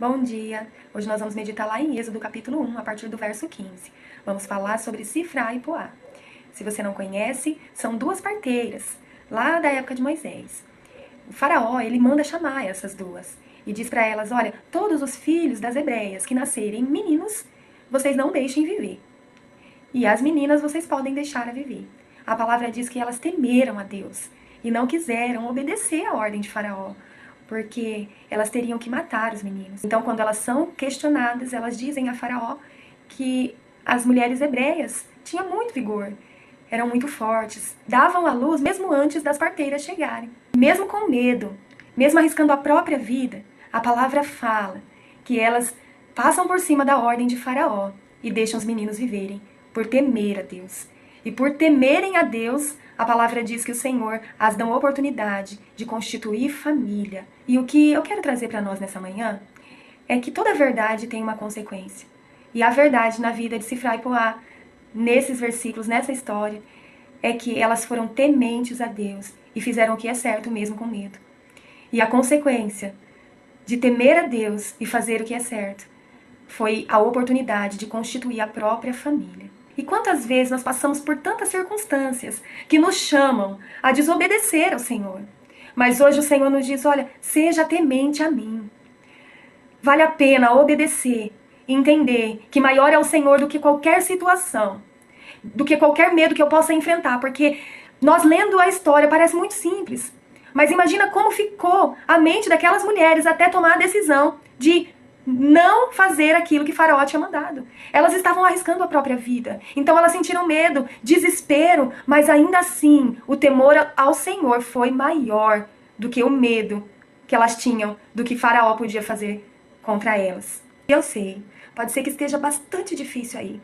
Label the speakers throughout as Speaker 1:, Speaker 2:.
Speaker 1: Bom dia! Hoje nós vamos meditar lá em Êxodo capítulo 1, a partir do verso 15. Vamos falar sobre Sifrá e Poá. Se você não conhece, são duas parteiras, lá da época de Moisés. O faraó, ele manda chamar essas duas e diz para elas, olha, todos os filhos das hebreias que nascerem meninos, vocês não deixem viver. E as meninas vocês podem deixar a viver. A palavra diz que elas temeram a Deus e não quiseram obedecer à ordem de faraó, porque elas teriam que matar os meninos. Então, quando elas são questionadas, elas dizem a faraó que as mulheres hebreias tinham muito vigor, eram muito fortes, davam à luz mesmo antes das parteiras chegarem. Mesmo com medo, mesmo arriscando a própria vida, a palavra fala que elas passam por cima da ordem de faraó e deixam os meninos viverem, por temer a Deus. E por temerem a Deus, a palavra diz que o Senhor as dá a oportunidade de constituir família. E o que eu quero trazer para nós nessa manhã é que toda verdade tem uma consequência. E a verdade na vida de Sifrá e Poá, nesses versículos, nessa história, é que elas foram tementes a Deus e fizeram o que é certo mesmo com medo. E a consequência de temer a Deus e fazer o que é certo foi a oportunidade de constituir a própria família. E quantas vezes nós passamos por tantas circunstâncias que nos chamam a desobedecer ao Senhor. Mas hoje o Senhor nos diz, olha, seja temente a mim. Vale a pena obedecer e entender que maior é o Senhor do que qualquer situação, do que qualquer medo que eu possa enfrentar, porque nós lendo a história parece muito simples. Mas imagina como ficou a mente daquelas mulheres até tomar a decisão de não fazer aquilo que Faraó tinha mandado. Elas estavam arriscando a própria vida. Então elas sentiram medo, desespero, mas ainda assim o temor ao Senhor foi maior do que o medo que elas tinham do que Faraó podia fazer contra elas. Eu sei, pode ser que esteja bastante difícil aí.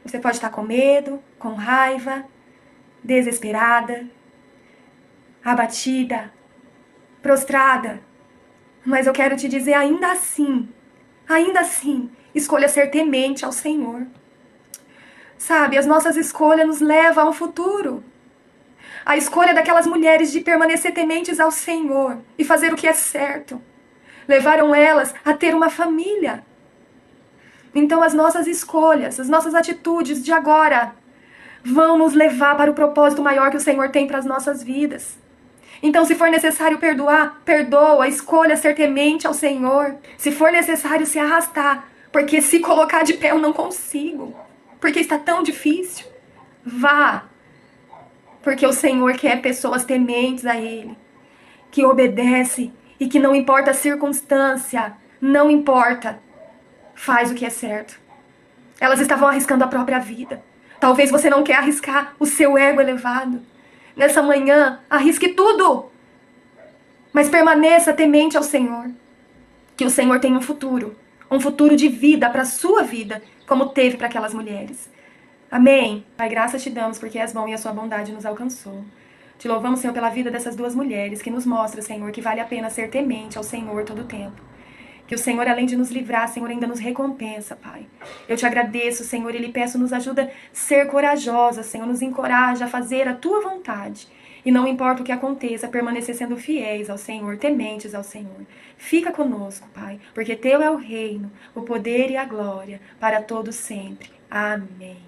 Speaker 1: Você pode estar com medo, com raiva, desesperada, abatida, prostrada. Mas eu quero te dizer, ainda assim, escolha ser temente ao Senhor. Sabe, as nossas escolhas nos levam ao futuro. A escolha daquelas mulheres de permanecer tementes ao Senhor e fazer o que é certo levaram elas a ter uma família. Então as nossas escolhas, as nossas atitudes de agora vão nos levar para o propósito maior que o Senhor tem para as nossas vidas. Então, se for necessário perdoar, perdoa, escolha ser temente ao Senhor. Se for necessário se arrastar, porque se colocar de pé eu não consigo, porque está tão difícil, vá. Porque o Senhor quer pessoas tementes a Ele, que obedecem e que não importa a circunstância, não importa, faz o que é certo. Elas estavam arriscando a própria vida. Talvez você não quer arriscar o seu ego elevado. Nessa manhã, arrisque tudo, mas permaneça temente ao Senhor. Que o Senhor tem um futuro de vida para a sua vida, como teve para aquelas mulheres. Amém? Pai, graças te damos porque és bom e a sua bondade nos alcançou. Te louvamos, Senhor, pela vida dessas duas mulheres, que nos mostra, Senhor, que vale a pena ser temente ao Senhor todo o tempo. Que o Senhor, além de nos livrar, Senhor, ainda nos recompensa, Pai. Eu te agradeço, Senhor, e lhe peço, nos ajuda a ser corajosa, Senhor, nos encoraja a fazer a tua vontade. E não importa o que aconteça, permanecer sendo fiéis ao Senhor, tementes ao Senhor. Fica conosco, Pai, porque teu é o reino, o poder e a glória, para todos sempre. Amém.